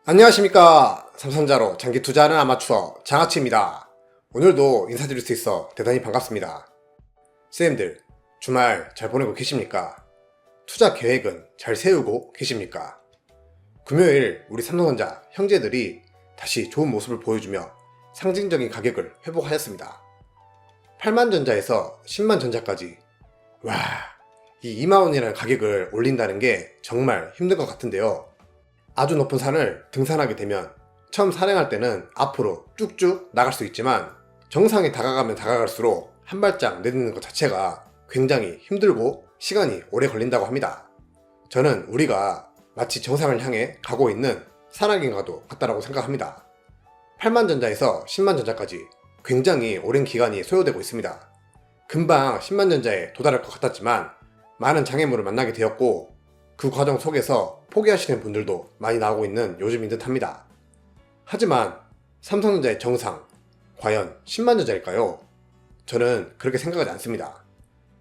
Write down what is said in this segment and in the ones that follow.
안녕하십니까. 삼성자로 장기 투자하는 아마추어 장아치입니다. 오늘도 인사드릴 수 있어 대단히 반갑습니다. 쌤들, 주말 잘 보내고 계십니까? 투자 계획은 잘 세우고 계십니까? 금요일 우리 삼성전자 형제들이 다시 좋은 모습을 보여주며 상징적인 가격을 회복하였습니다. 8만전자에서 10만전자까지. 와, 이 2만원이라는 가격을 올린다는 게 정말 힘든 것 같은데요. 아주 높은 산을 등산하게 되면 처음 산행할 때는 앞으로 쭉쭉 나갈 수 있지만 정상에 다가가면 다가갈수록 한 발짝 내딛는 것 자체가 굉장히 힘들고 시간이 오래 걸린다고 합니다. 저는 우리가 마치 정상을 향해 가고 있는 산악인과도 같다라고 생각합니다. 8만전자에서 10만전자까지 굉장히 오랜 기간이 소요되고 있습니다. 금방 10만전자에 도달할 것 같았지만 많은 장애물을 만나게 되었고 그 과정 속에서 포기하시는 분들도 많이 나오고 있는 요즘인 듯 합니다. 하지만 삼성전자의 정상, 과연 10만전자일까요? 저는 그렇게 생각하지 않습니다.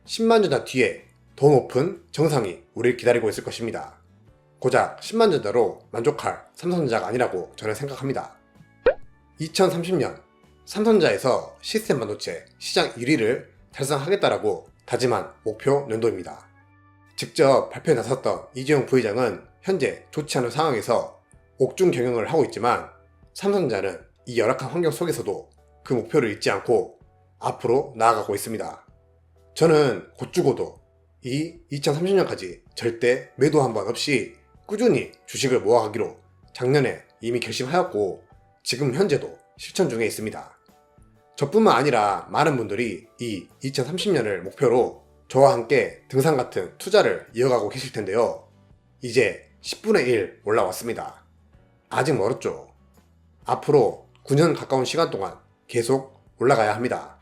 10만전자 뒤에 더 높은 정상이 우리를 기다리고 있을 것입니다. 고작 10만전자로 만족할 삼성전자가 아니라고 저는 생각합니다. 2030년 삼성전자에서 시스템 반도체 시장 1위를 달성하겠다라고 다짐한 목표 연도입니다. 직접 발표에 나섰던 이재용 부회장은 현재 좋지 않은 상황에서 옥중 경영을 하고 있지만 삼성전자는 이 열악한 환경 속에서도 그 목표를 잊지 않고 앞으로 나아가고 있습니다. 저는 곧 죽어도 이 2030년까지 절대 매도 한 번 없이 꾸준히 주식을 모아가기로 작년에 이미 결심하였고 지금 현재도 실천 중에 있습니다. 저뿐만 아니라 많은 분들이 이 2030년을 목표로 저와 함께 등산 같은 투자를 이어가고 계실 텐데요. 이제 10분의 1 올라왔습니다. 아직 멀었죠. 앞으로 9년 가까운 시간 동안 계속 올라가야 합니다.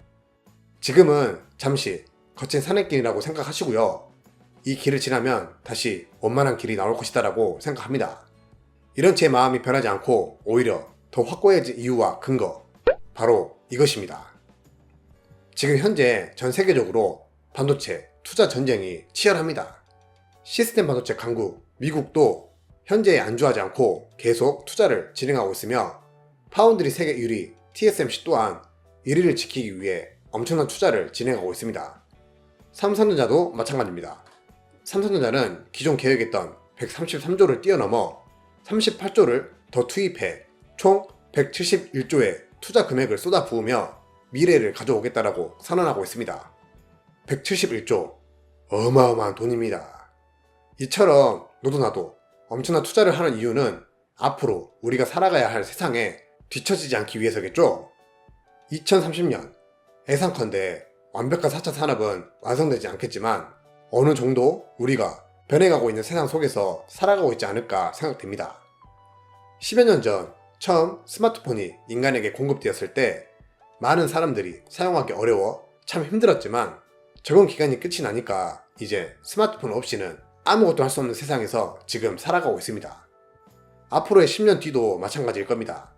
지금은 잠시 거친 산행길이라고 생각하시고요. 이 길을 지나면 다시 원만한 길이 나올 것이다 라고 생각합니다. 이런 제 마음이 변하지 않고 오히려 더 확고해진 이유와 근거, 바로 이것입니다. 지금 현재 전 세계적으로 반도체 투자 전쟁이 치열합니다. 시스템 반도체 강국 미국도 현재에 안주하지 않고 계속 투자를 진행하고 있으며 파운드리 세계 1위 TSMC 또한 1위를 지키기 위해 엄청난 투자를 진행하고 있습니다. 삼성전자도 마찬가지입니다. 삼성전자는 기존 계획했던 133조를 뛰어넘어 38조를 더 투입해 총 171조의 투자 금액을 쏟아부으며 미래를 가져오겠다라고 선언하고 있습니다. 171조, 어마어마한 돈입니다. 이처럼 너도 나도 엄청난 투자를 하는 이유는 앞으로 우리가 살아가야 할 세상에 뒤처지지 않기 위해서겠죠? 2030년, 예상컨대 완벽한 4차 산업은 완성되지 않겠지만 어느 정도 우리가 변해가고 있는 세상 속에서 살아가고 있지 않을까 생각됩니다. 10여 년 전 처음 스마트폰이 인간에게 공급되었을 때 많은 사람들이 사용하기 어려워 참 힘들었지만 적응 기간이 끝이 나니까 이제 스마트폰 없이는 아무것도 할 수 없는 세상에서 지금 살아가고 있습니다. 앞으로의 10년 뒤도 마찬가지일 겁니다.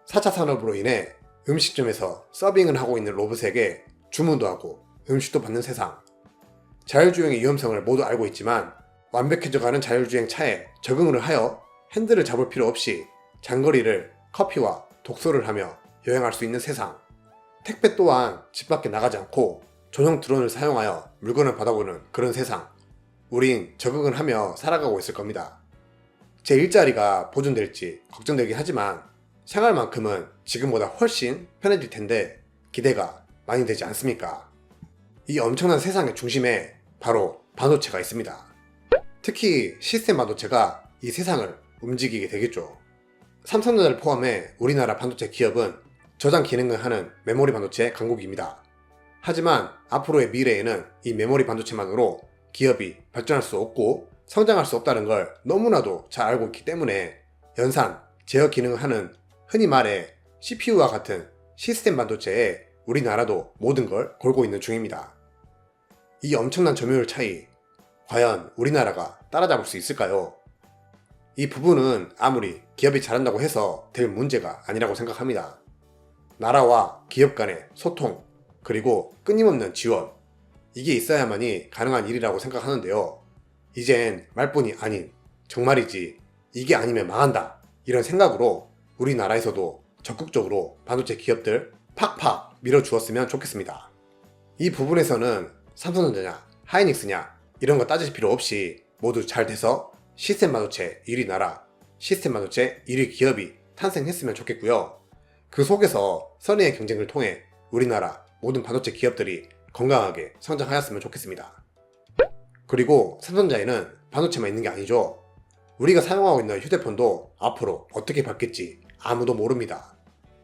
4차 산업으로 인해 음식점에서 서빙을 하고 있는 로봇에게 주문도 하고 음식도 받는 세상. 자율주행의 위험성을 모두 알고 있지만 완벽해져가는 자율주행 차에 적응을 하여 핸들을 잡을 필요 없이 장거리를 커피와 독서를 하며 여행할 수 있는 세상. 택배 또한 집 밖에 나가지 않고 전용 드론을 사용하여 물건을 받아보는 그런 세상. 우린 적응을 하며 살아가고 있을 겁니다. 제 일자리가 보존될지 걱정되긴 하지만 생활만큼은 지금보다 훨씬 편해질 텐데 기대가 많이 되지 않습니까? 이 엄청난 세상의 중심에 바로 반도체가 있습니다. 특히 시스템 반도체가 이 세상을 움직이게 되겠죠. 삼성전자를 포함해 우리나라 반도체 기업은 저장 기능을 하는 메모리 반도체 강국입니다. 하지만 앞으로의 미래에는 이 메모리 반도체만으로 기업이 발전할 수 없고 성장할 수 없다는 걸 너무나도 잘 알고 있기 때문에 연산, 제어 기능을 하는 흔히 말해 CPU와 같은 시스템 반도체에 우리나라도 모든 걸 걸고 있는 중입니다. 이 엄청난 점유율 차이, 과연 우리나라가 따라잡을 수 있을까요? 이 부분은 아무리 기업이 잘한다고 해서 될 문제가 아니라고 생각합니다. 나라와 기업 간의 소통, 그리고 끊임없는 지원, 이게 있어야만이 가능한 일이라고 생각하는데요. 이젠 말뿐이 아닌 정말이지 이게 아니면 망한다, 이런 생각으로 우리나라에서도 적극적으로 반도체 기업들 팍팍 밀어주었으면 좋겠습니다. 이 부분에서는 삼성전자냐 하이닉스냐 이런 거 따질 필요 없이 모두 잘 돼서 시스템 반도체 1위 나라, 시스템 반도체 1위 기업이 탄생했으면 좋겠고요. 그 속에서 선의의 경쟁을 통해 우리나라 모든 반도체 기업들이 건강하게 성장하였으면 좋겠습니다. 그리고 삼성전자에는 반도체만 있는 게 아니죠. 우리가 사용하고 있는 휴대폰도 앞으로 어떻게 바뀔지 아무도 모릅니다.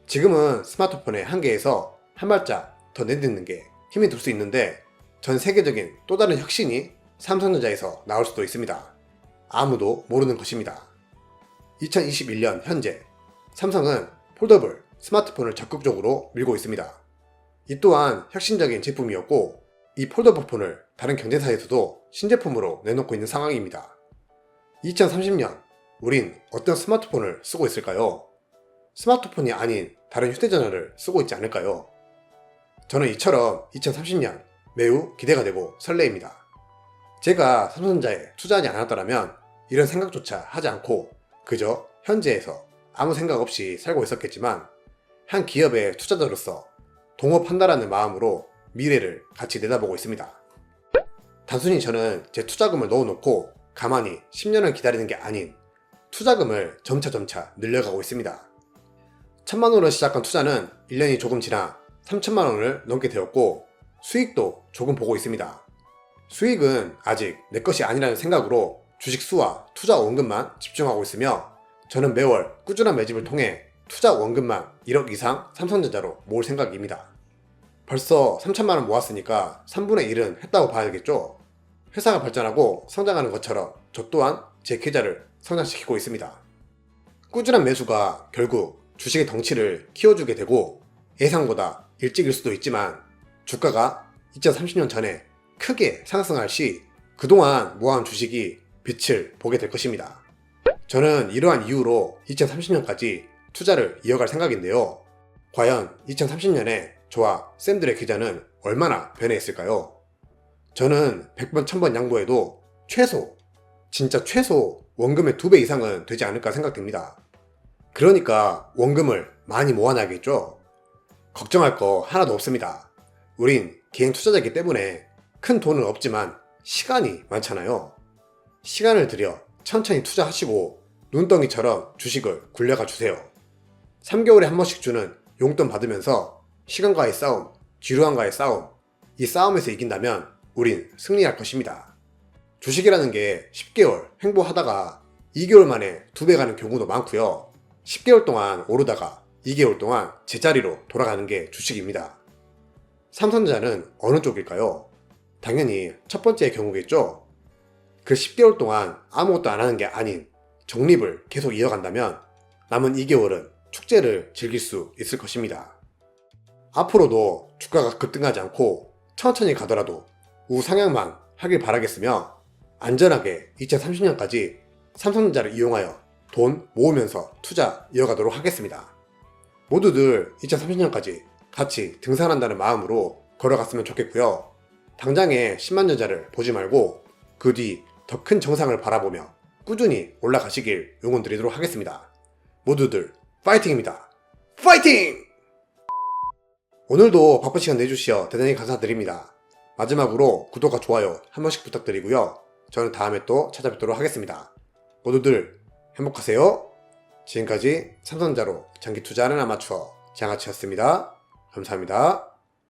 지금은 스마트폰의 한계에서 한 발짝 더 내딛는 게 힘이 들 수 있는데 전 세계적인 또 다른 혁신이 삼성전자에서 나올 수도 있습니다. 아무도 모르는 것입니다. 2021년 현재 삼성은 폴더블 스마트폰을 적극적으로 밀고 있습니다. 이 또한 혁신적인 제품이었고 이 폴더블 폰을 다른 경쟁사에서도 신제품으로 내놓고 있는 상황입니다. 2030년 우린 어떤 스마트폰을 쓰고 있을까요? 스마트폰이 아닌 다른 휴대전화를 쓰고 있지 않을까요? 저는 이처럼 2030년 매우 기대가 되고 설레입니다. 제가 삼성전자에 투자하지 않았더라면 이런 생각조차 하지 않고 그저 현재에서 아무 생각 없이 살고 있었겠지만 한 기업의 투자자로서 동업한다라는 마음으로 미래를 같이 내다보고 있습니다. 단순히 저는 제 투자금을 넣어놓고 가만히 10년을 기다리는 게 아닌 투자금을 점차 늘려가고 있습니다. 1000만원으로 시작한 투자는 1년이 조금 지나 3000만원을 넘게 되었고 수익도 조금 보고 있습니다. 수익은 아직 내 것이 아니라는 생각으로 주식 수와 투자 원금만 집중하고 있으며 저는 매월 꾸준한 매집을 통해 투자 원금만 1억 이상 삼성전자로 모을 생각입니다. 벌써 3천만원 모았으니까 3분의 1은 했다고 봐야겠죠? 회사가 발전하고 성장하는 것처럼 저 또한 제 계좌를 성장시키고 있습니다. 꾸준한 매수가 결국 주식의 덩치를 키워주게 되고 예상보다 일찍일 수도 있지만 주가가 2030년 전에 크게 상승할 시 그동안 모아온 주식이 빛을 보게 될 것입니다. 저는 이러한 이유로 2030년까지 투자를 이어갈 생각인데요. 과연 2030년에 저와 쌤들의 계좌는 얼마나 변해있을까요? 저는 100번 1000번 양보해도 진짜 최소 원금의 2배 이상은 되지 않을까 생각됩니다. 그러니까 원금을 많이 모아놔야겠죠? 걱정할 거 하나도 없습니다. 우린 개인 투자자이기 때문에 큰 돈은 없지만 시간이 많잖아요. 시간을 들여 천천히 투자하시고 눈덩이처럼 주식을 굴려가 주세요. 3개월에 한 번씩 주는 용돈 받으면서 시간과의 싸움, 지루함과의 싸움, 이 싸움에서 이긴다면 우린 승리할 것입니다. 주식이라는 게 10개월 횡보하다가 2개월 만에 2배 가는 경우도 많고요. 10개월 동안 오르다가 2개월 동안 제자리로 돌아가는 게 주식입니다. 삼성전자는 어느 쪽일까요? 당연히 첫 번째의 경우겠죠? 그 10개월 동안 아무것도 안 하는 게 아닌 적립을 계속 이어간다면 남은 2개월은 축제를 즐길 수 있을 것입니다. 앞으로도 주가가 급등하지 않고 천천히 가더라도 우상향만 하길 바라겠으며 안전하게 2030년까지 삼성전자를 이용하여 돈 모으면서 투자 이어가도록 하겠습니다. 모두들 2030년까지 같이 등산한다는 마음으로 걸어갔으면 좋겠고요. 당장의 10만 전자를 보지 말고 그 뒤 더 큰 정상을 바라보며 꾸준히 올라가시길 응원드리도록 하겠습니다. 모두들 파이팅입니다. 파이팅! 오늘도 바쁜 시간 내주시어 대단히 감사드립니다. 마지막으로 구독과 좋아요 한 번씩 부탁드리고요. 저는 다음에 또 찾아뵙도록 하겠습니다. 모두들 행복하세요. 지금까지 삼성전자로 장기 투자하는 아마추어 장아치였습니다. 감사합니다.